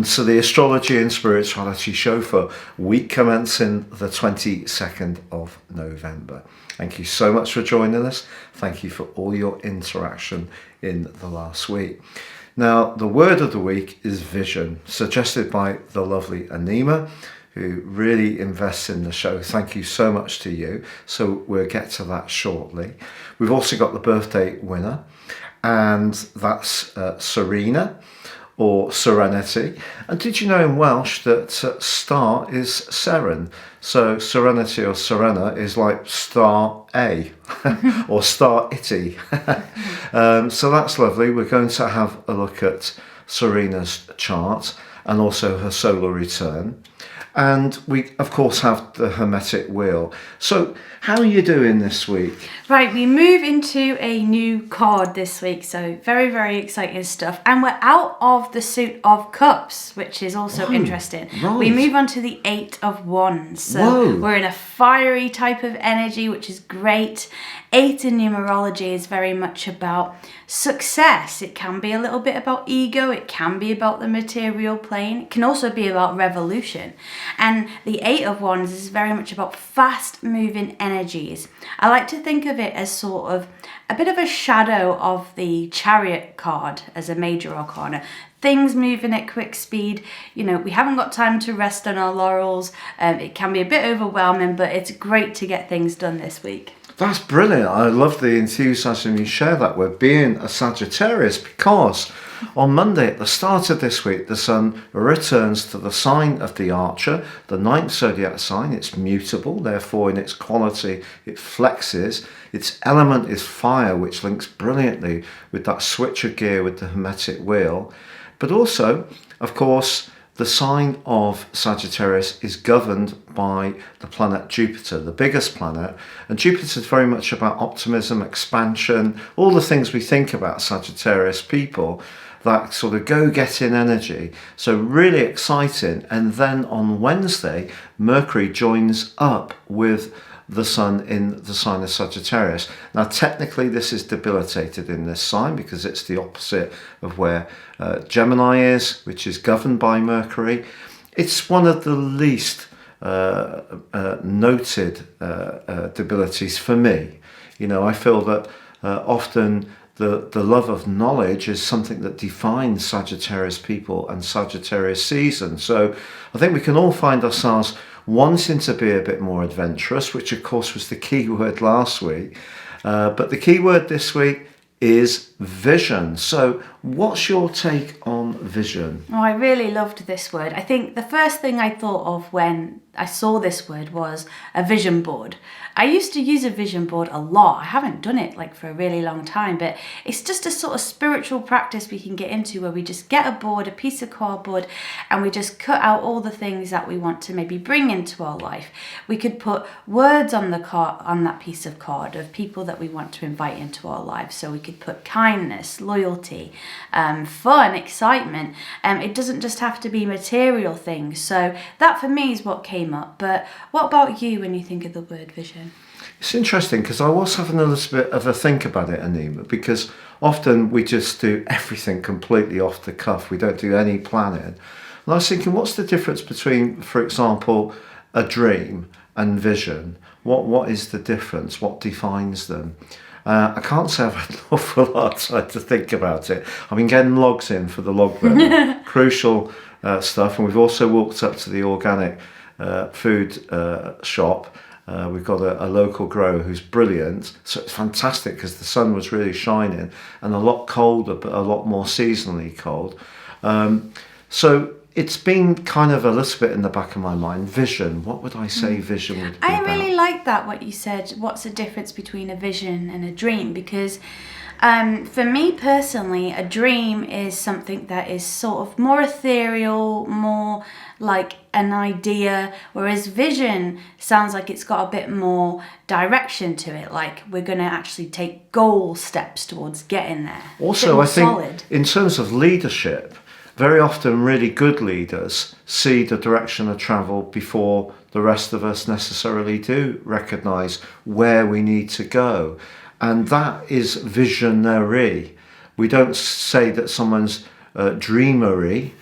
welcome to the Astrology and Spirituality show for week commencing the 22nd of November. Thank you so much for joining us. Thank you for all your interaction in the last week. Now, the word of the week is vision, suggested by the lovely Anima, who really invests in the show. Thank you so much to you. So we'll get to that shortly. We've also got the birthday winner, and that's Serena, or serenity. And did you know in Welsh that star is seren? So serenity or serena is like star A or star itty. So that's lovely. We're going to have a look at Serena's chart and also her solar return. And we, of course, have the Hermetic Wheel. So how are you doing this week? Right, we move into a new card this week, so very, very exciting stuff. And we're out of the Suit of Cups, which is also interesting. Right. We move on to the Eight of Wands. So we're in a fiery type of energy, which is great. 8 in numerology is very much about success. It can be a little bit about ego. It can be about the material plane. It can also be about revolution. And the 8 of Wands is very much about fast moving energies. I like to think of it as sort of a bit of a shadow of the Chariot card as a major arcana. Things moving at quick speed. You know, we haven't got time to rest on our laurels. It can be a bit overwhelming, but it's great to get things done this week. That's brilliant. I love the enthusiasm you share that with being a Sagittarius, because on Monday at the start of this week, the sun returns to the sign of the Archer, the 9th zodiac sign. It's mutable, therefore in its quality it flexes. Its element is fire, which links brilliantly with that switch of gear with the Hermetic Wheel. But also, of course, the sign of Sagittarius is governed by the planet Jupiter, the biggest planet. And Jupiter is very much about optimism, expansion, all the things we think about Sagittarius people, that sort of go-getting energy. So really exciting. And then on Wednesday, Mercury joins up with the sun in the sign of Sagittarius. Now, technically, this is debilitated in this sign because it's the opposite of where Gemini is, which is governed by Mercury. It's one of the least noted debilities for me. You know, I feel that often the love of knowledge is something that defines Sagittarius people and Sagittarius season. So I think we can all find ourselves wanting to be a bit more adventurous, which of course was the key word last week. But the key word this week is vision. So what's your take on vision? Oh, I really loved this word. I think the first thing I thought of when I saw this word was a vision board. I used to use a vision board a lot. I haven't done it like for a really long time, but it's just a sort of spiritual practice we can get into where we just get a board, a piece of cardboard, and we just cut out all the things that we want to maybe bring into our life. We could put words on the card, on that piece of card, of people that we want to invite into our lives. So we could put kindness, loyalty, fun, excitement. It doesn't just have to be material things. So that for me is what came up. But what about you when you think of the word vision? It's interesting because I was having a little bit of a think about it, Anima, because often we just do everything completely off the cuff. We don't do any planning. And I was thinking, what's the difference between, for example, a dream and vision? What is the difference? What defines them? I can't say I've had an awful lot of time to think about it. I've been getting logs in for the logbook, crucial stuff. And we've also walked up to the organic food shop. We've got a local grower who's brilliant. So it's fantastic because the sun was really shining and a lot colder, but a lot more seasonally cold. So it's been kind of a little bit in the back of my mind. Vision, what would I say vision would be I about? really like that, what you said. What's the difference between a vision and a dream? Because for me personally, a dream is something that is sort of more ethereal, more like an idea, whereas vision sounds like it's got a bit more direction to it, like we're going to actually take goal steps towards getting there. Also, I think in terms of leadership, very often really good leaders see the direction of travel before the rest of us necessarily do recognise where we need to go. And that is visionary. We don't say that someone's dreamery,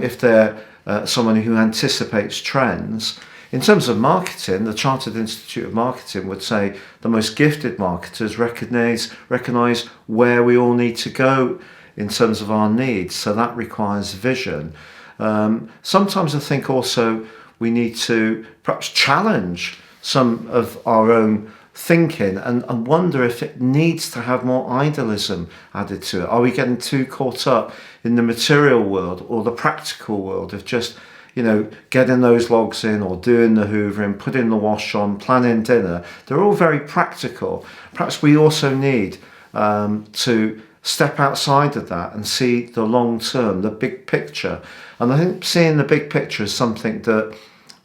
if they're someone who anticipates trends. In terms of marketing, the Chartered Institute of Marketing would say the most gifted marketers recognise where we all need to go in terms of our needs. So that requires vision. Sometimes I think also we need to perhaps challenge some of our own thinking and wonder if it needs to have more idealism added to it. Are we getting too caught up in the material world or the practical world of just, getting those logs in or doing the hoovering, putting the wash on, planning dinner? They're all very practical. Perhaps we also need to step outside of that and see the long term, the big picture. And I think seeing the big picture is something that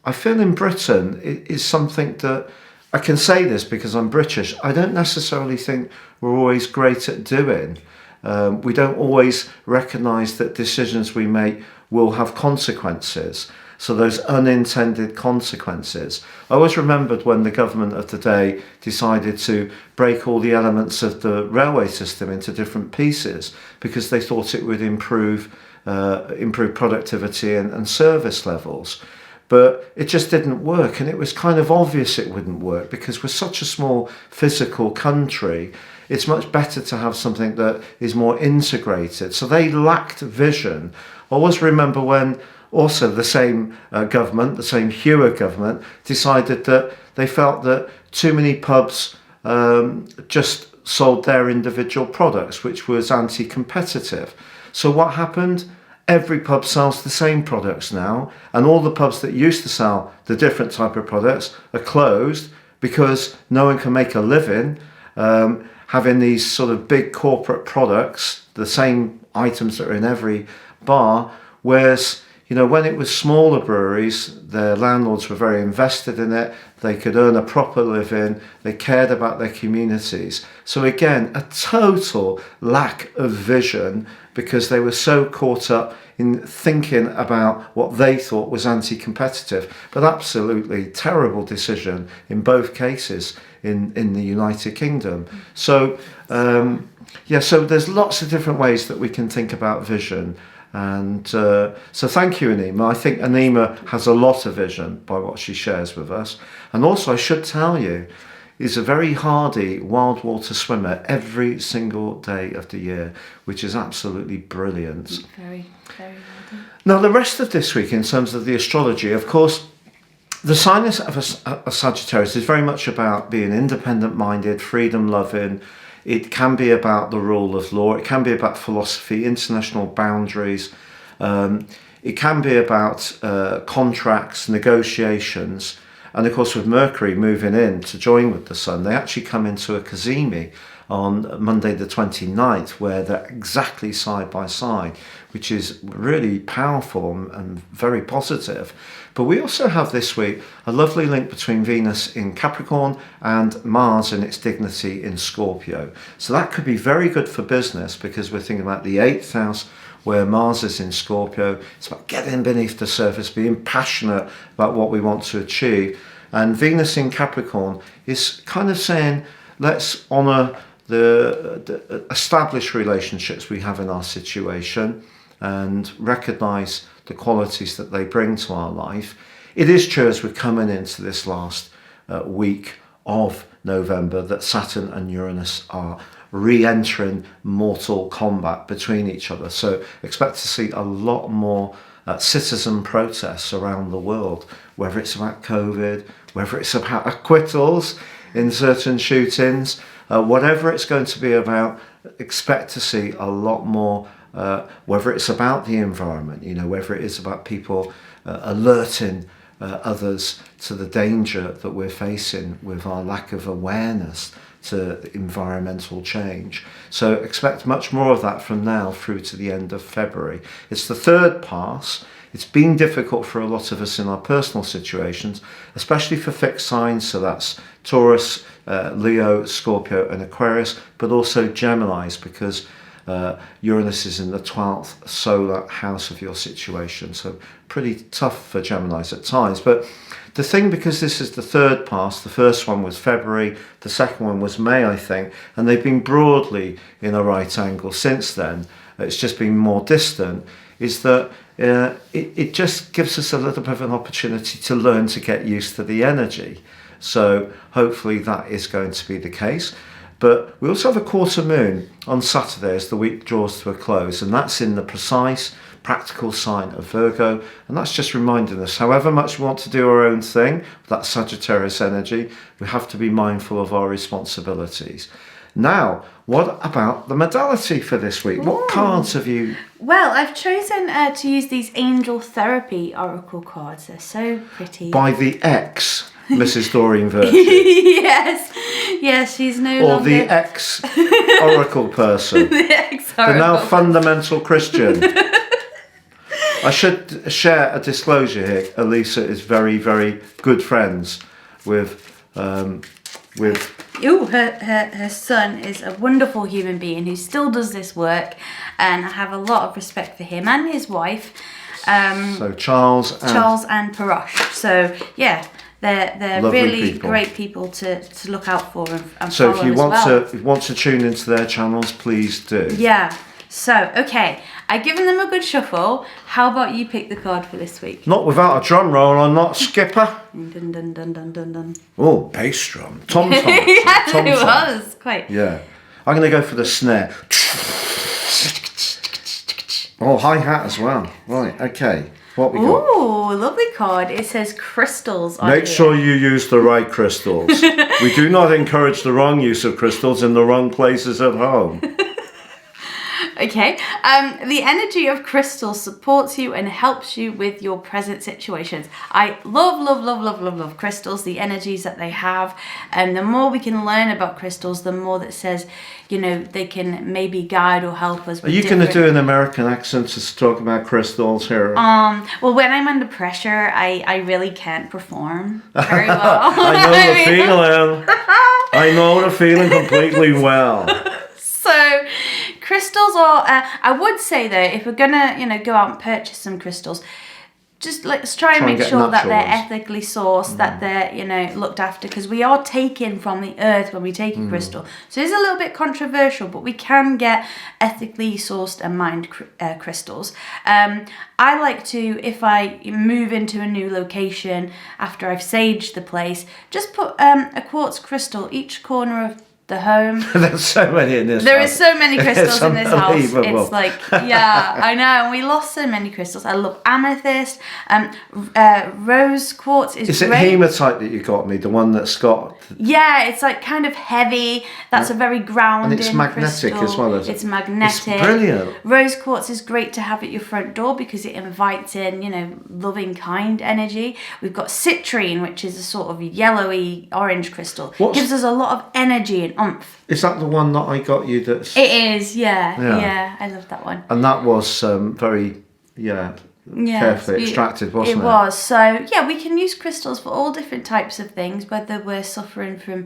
I feel in Britain is something that I can say this because I'm British. I don't necessarily think we're always great at doing. We don't always recognise that decisions we make will have consequences. So those unintended consequences. I always remembered when the government of the day decided to break all the elements of the railway system into different pieces because they thought it would improve productivity and service levels. But it just didn't work, and it was kind of obvious it wouldn't work because we're such a small physical country. It's much better to have something that is more integrated. So they lacked vision. I always remember when also the same government, the same Hewer government, decided that they felt that too many pubs just sold their individual products, which was anti-competitive. So what happened? Every pub sells the same products now, and all the pubs that used to sell the different type of products are closed because no one can make a living having these sort of big corporate products, the same items that are in every bar, whereas when it was smaller breweries, their landlords were very invested in it. They could earn a proper living. They cared about their communities. So again, a total lack of vision because they were so caught up in thinking about what they thought was anti-competitive. But absolutely terrible decision in both cases in the United Kingdom. So, so there's lots of different ways that we can think about vision. And so thank you, Anima. I think Anima has a lot of vision by what she shares with us. And also I should tell you, is a very hardy wild water swimmer every single day of the year, which is absolutely brilliant. Very, very hardy. Now, the rest of this week, in terms of the astrology, of course, the sign of a Sagittarius is very much about being independent-minded, freedom-loving. It can be about the rule of law. It can be about philosophy, international boundaries. It can be about contracts, negotiations. And of course, with Mercury moving in to join with the Sun, they actually come into a cazimi on Monday the 29th, where they're exactly side by side, which is really powerful and very positive. But we also have this week a lovely link between Venus in Capricorn and Mars in its dignity in Scorpio. So that could be very good for business because we're thinking about the 8th house where Mars is in Scorpio. It's about getting beneath the surface, being passionate about what we want to achieve. And Venus in Capricorn is kind of saying, let's honour the established relationships we have in our situation and recognise the qualities that they bring to our life. It is true as we're coming into this last week of November that Saturn and Uranus are re-entering mortal combat between each other. So expect to see a lot more citizen protests around the world, whether it's about COVID, whether it's about acquittals in certain shootings, whatever it's going to be about, expect to see a lot more, whether it's about the environment, whether it is about people alerting others to the danger that we're facing with our lack of awareness to environmental change. So expect much more of that from now through to the end of February. It's the third pass. It's been difficult for a lot of us in our personal situations, especially for fixed signs. So that's Taurus, Leo, Scorpio and Aquarius, but also Geminis, because Uranus is in the 12th solar house of your situation. So pretty tough for Geminis at times. But the thing, because this is the third pass, the first one was February, the second one was May, I think, and they've been broadly in a right angle since then. it's just been more distant, is that it just gives us a little bit of an opportunity to learn to get used to the energy. So hopefully that is going to be the case. But we also have a quarter moon on Saturday as the week draws to a close, and that's in the precise, practical sign of Virgo. And that's just reminding us, however much we want to do our own thing, that Sagittarius energy, we have to be mindful of our responsibilities. Now, what about the modality for this week? What cards have you... Well, I've chosen to use these Angel Therapy Oracle cards. They're so pretty. By the ex, Mrs. Doreen Virtue. Yes, she's no or longer... the ex-Oracle person. The ex-Oracle. The now fundamental Christian. I should share a disclosure here. Elisa is very, very good friends with... her son is a wonderful human being who still does this work, and I have a lot of respect for him and his wife. So Charles and Parash. So yeah, they're really people. great people to look out for and so follow if you want as well. if you want to tune into their channels, please do. Yeah. So okay, I've given them a good shuffle. How about you pick the card for this week? Not without a drum roll, I'm not skipper. Dun dun dun dun dun dun. Oh, bass drum. Tom tom. Yes, Tom it tom. was quite. Yeah. I'm going to go for the snare. Oh, hi-hat as well. Right, okay. What we got? Ooh, lovely card. It says crystals on Make here. sure you use the right crystals. We do not encourage the wrong use of crystals in the wrong places at home. Okay. The energy of crystals supports you and helps you with your present situations. I love crystals, the energies that they have. And the more we can learn about crystals, the more that says, you know, they can maybe guide or help us with Are you going to do an American accent to talk about crystals here? Well, when I'm under pressure, I really can't perform very well. I know the feeling completely well. So crystals are, I would say though, if we're gonna, you know, go out and purchase some crystals, just let's try and make sure that they're ethically sourced, that they're, you know, looked after, because we are taken from the earth when we take a crystal. So it's a little bit controversial, but we can get ethically sourced and mined crystals. I like to, if I move into a new location after I've saged the place, just put a quartz crystal each corner of the home. There's so many in this There house. is so many crystals in this house. Unbelievable. It's like, yeah, I know. And we lost so many crystals. I love amethyst. Rose quartz is it great. hematite that you got me? The one that's got... Yeah, it's like kind of heavy. That's a very grounding And it's magnetic crystal. as well, isn't it? It's magnetic. It's brilliant. Rose quartz is great to have at your front door because it invites in, you know, loving, kind energy. We've got citrine, which is a sort of yellowy orange crystal. Gives us a lot of energy and oomph. Is that the one that I got you that's... It is, yeah. I love that one. And that was very, carefully extracted, wasn't it? It was. So, yeah, we can use crystals for all different types of things, whether we're suffering from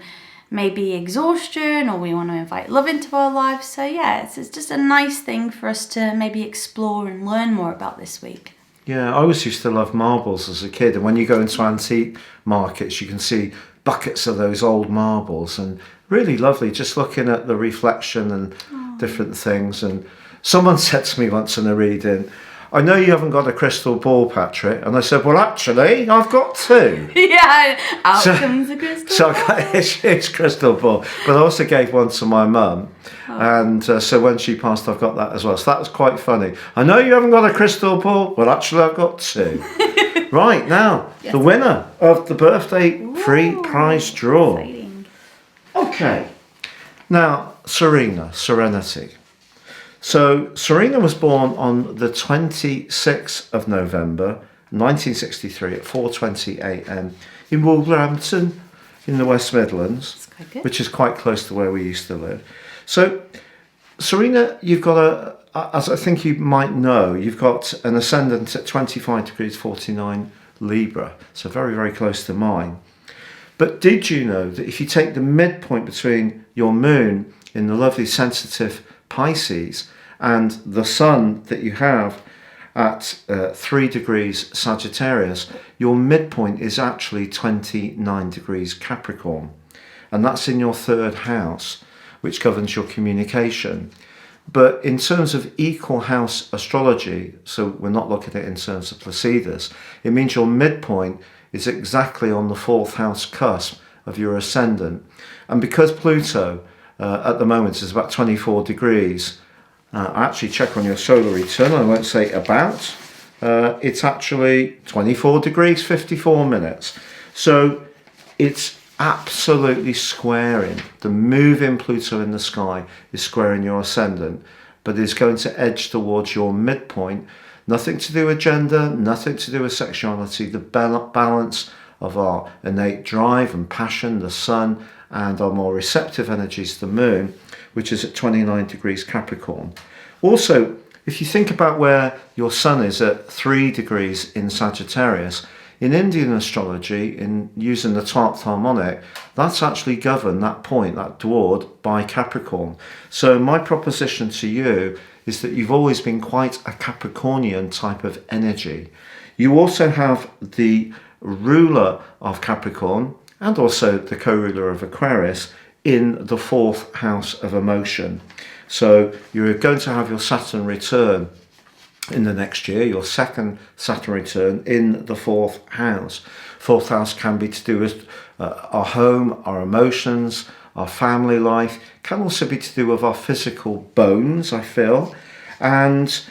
maybe exhaustion or we want to invite love into our lives. So, yeah, it's just a nice thing for us to maybe explore and learn more about this week. Yeah, I always used to love marbles as a kid. And when you go into antique markets, you can see buckets of those old marbles, and really lovely just looking at the reflection and different things. And someone said to me once in a reading, I know you haven't got a crystal ball, Patrick. And I said, well, actually, I've got two. Yeah, out comes a crystal so ball. I got his crystal ball. But I also gave one to my mum. And so when she passed, I've got that as well. So that was quite funny. I know you haven't got a crystal ball. Well, actually, I've got two. Right, now, the winner of the birthday free prize draw. Exciting. Okay. Now, Serena, Serenity. So Serena was born on the 26th of November 1963 at 4:20 a.m. in Wolverhampton in the West Midlands, which is quite close to where we used to live. So Serena, you've got as I think you might know, you've got an ascendant at 25 degrees 49 Libra, so very, very close to mine. But did you know that if you take the midpoint between your moon in the lovely sensitive Pisces and the sun that you have at 3 degrees Sagittarius, your midpoint is actually 29 degrees Capricorn. And that's in your third house, which governs your communication. But in terms of equal house astrology, so we're not looking at it in terms of Placidus, it means your midpoint is exactly on the fourth house cusp of your ascendant. And because Pluto at the moment is about 24 degrees, I actually check on your solar return, I won't say about, it's actually 24 degrees, 54 minutes. So it's absolutely squaring. The moving Pluto in the sky is squaring your ascendant, but is going to edge towards your midpoint. Nothing to do with gender, nothing to do with sexuality, the balance of our innate drive and passion, the sun, and our more receptive energies, the moon, which is at 29 degrees Capricorn. Also, if you think about where your sun is at 3 degrees in Sagittarius, in Indian astrology, in using the 12th harmonic, that's actually governed, that point, that dward, by Capricorn. So my proposition to you is that you've always been quite a Capricornian type of energy. You also have the ruler of Capricorn and also the co-ruler of Aquarius in the fourth house of emotion. So you're going to have your Saturn return in the next year, your second Saturn return in the fourth house. Fourth house can be to do with our home, our emotions, our family life, can also be to do with our physical bones, I feel. And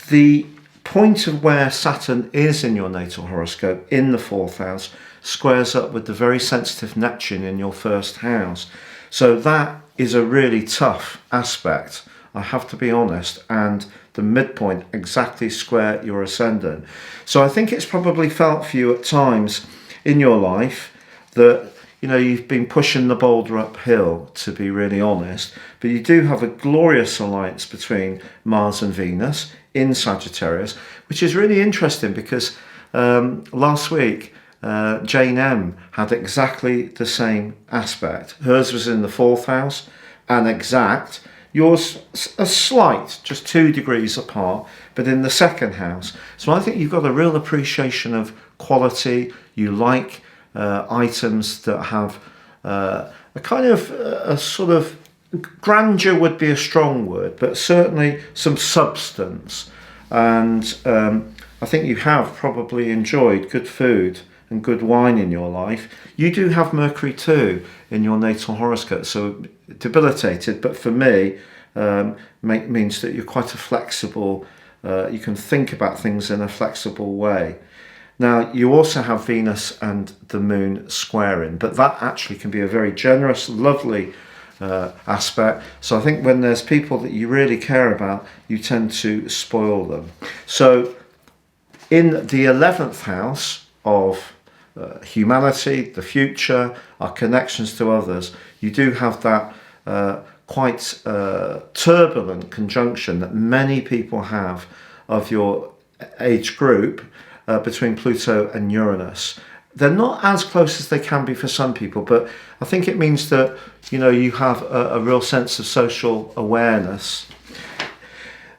the point of where Saturn is in your natal horoscope in the fourth house squares up with the very sensitive Neptune in your first house. So that is a really tough aspect, I have to be honest, and the midpoint exactly square your ascendant. So I think it's probably felt for you at times in your life that, you know, you've been pushing the boulder uphill, to be really honest, but you do have a glorious alliance between Mars and Venus in Sagittarius, which is really interesting because last week Jane M had exactly the same aspect. Hers was in the fourth house and exact. Yours a slight, just 2 degrees apart, but in the second house. So I think you've got a real appreciation of quality. You like items that have a kind of a sort of grandeur would be a strong word, but certainly some substance. And I think you have probably enjoyed good food and good wine in your life. You do have Mercury too in your natal horoscope, so debilitated, but for me means that you're quite a flexible, you can think about things in a flexible way. Now you also have Venus and the moon squaring, but that actually can be a very generous, lovely aspect. So I think when there's people that you really care about, you tend to spoil them. So in the 11th house of humanity, the future, our connections to others, you do have that quite turbulent conjunction that many people have of your age group between Pluto and Uranus. They're not as close as they can be for some people, but I think it means that, you know, you have a real sense of social awareness.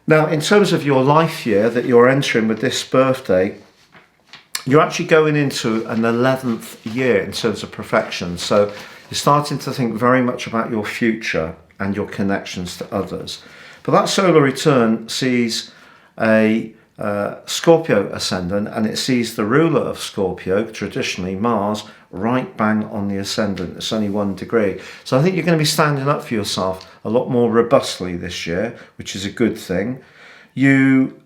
Now, in terms of your life year that you're entering with this birthday, you're actually going into an 11th year in terms of perfection. So you're starting to think very much about your future and your connections to others. But that solar return sees a Scorpio ascendant, and it sees the ruler of Scorpio, traditionally Mars, right bang on the ascendant. It's only 1 degree. So I think you're going to be standing up for yourself a lot more robustly this year, which is a good thing. You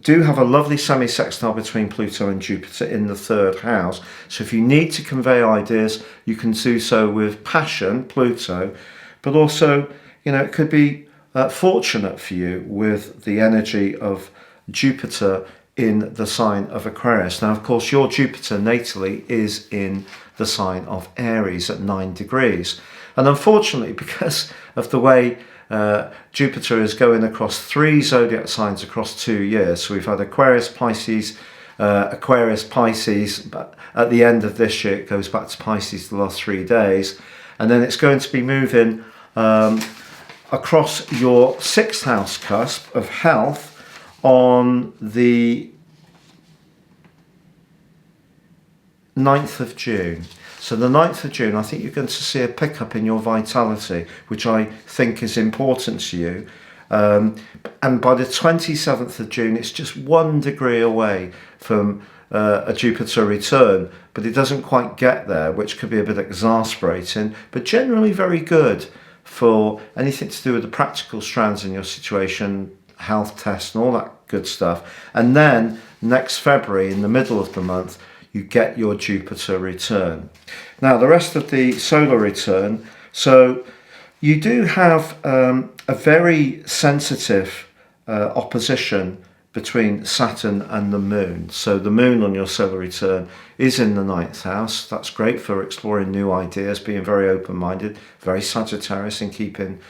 do have a lovely semi-sextile between Pluto and Jupiter in the 3rd house. So if you need to convey ideas, you can do so with passion, Pluto, but also, you know, it could be fortunate for you with the energy of Jupiter in the sign of Aquarius. Now, of course, your Jupiter natally is in the sign of Aries at 9 degrees. And unfortunately, because of the way Jupiter is going across 3 zodiac signs across 2 years, so we've had Aquarius, Pisces, but at the end of this year, it goes back to Pisces the last 3 days. And then it's going to be moving across your 6th house cusp of health on the 9th of June. So the 9th of June, I think you're going to see a pickup in your vitality, which I think is important to you. And by the 27th of June, it's just 1 degree away from a Jupiter return, but it doesn't quite get there, which could be a bit exasperating, but generally very good for anything to do with the practical strands in your situation, health tests and all that good stuff. And then next February, in the middle of the month, you get your Jupiter return. Now, the rest of the solar return, so you do have a very sensitive opposition between Saturn and the moon. So the moon on your solar return is in the 9th house. That's great for exploring new ideas, being very open-minded, very Sagittarius in keeping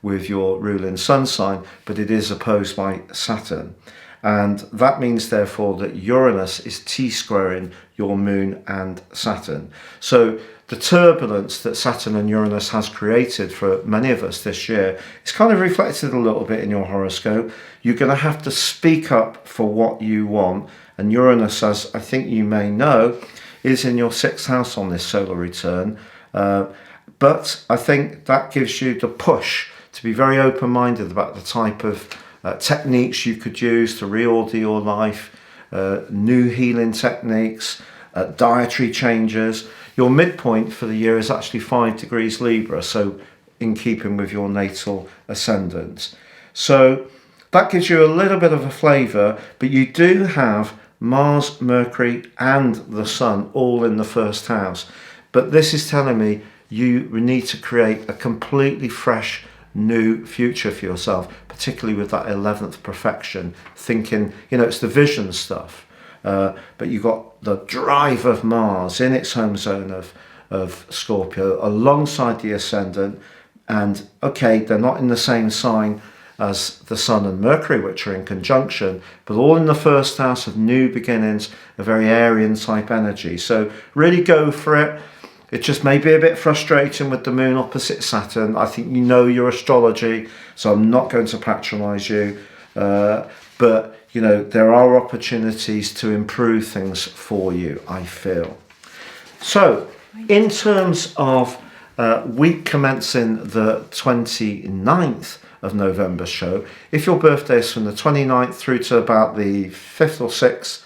with your ruling sun sign, but it is opposed by Saturn. And that means, therefore, that Uranus is T-squaring your moon and Saturn. So the turbulence that Saturn and Uranus has created for many of us this year is kind of reflected a little bit in your horoscope. You're going to have to speak up for what you want. And Uranus, as I think you may know, is in your 6th house on this solar return. But I think that gives you the push to be very open-minded about the type of techniques you could use to reorder your life, new healing techniques, dietary changes. Your midpoint for the year is actually 5 degrees Libra, so in keeping with your natal ascendant. So that gives you a little bit of a flavour, but you do have Mars, Mercury and the Sun all in the 1st house. But this is telling me you need to create a completely fresh new future for yourself, particularly with that 11th perfection, thinking, it's the vision stuff. But you've got the drive of Mars in its home zone of Scorpio alongside the ascendant. And okay, they're not in the same sign as the Sun and Mercury, which are in conjunction, but all in the 1st house of new beginnings, a very Aryan type energy. So really go for it. It just may be a bit frustrating with the moon opposite Saturn. I think you know your astrology, so I'm not going to patronise you. But, there are opportunities to improve things for you, I feel. So, in terms of week commencing the 29th of November show, if your birthday is from the 29th through to about the 5th or 6th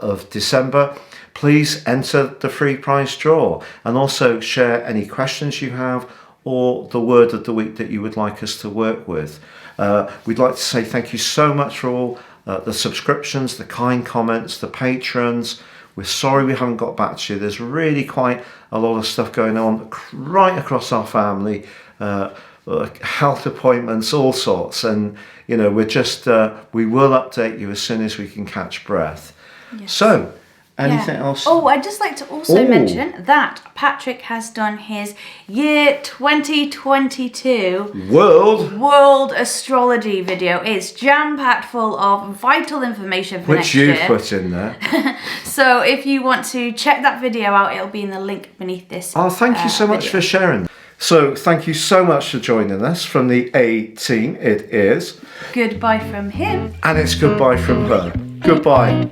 of December, please enter the free prize draw and also share any questions you have or the word of the week that you would like us to work with. We'd like to say thank you so much for all the subscriptions, the kind comments, the patrons. We're sorry we haven't got back to you. There's really quite a lot of stuff going on right across our family, health appointments, all sorts. And, we're just, we will update you as soon as we can catch breath. Yes. So, anything else? Oh, I'd just like to also mention that Patrick has done his year 2022 World Astrology video. It's jam-packed full of vital information for next year. Which you've put in there. So if you want to check that video out, it'll be in the link beneath this thank you so much for sharing. So thank you so much for joining us. From the A team, it is... Goodbye from him. And it's goodbye from her. Goodbye.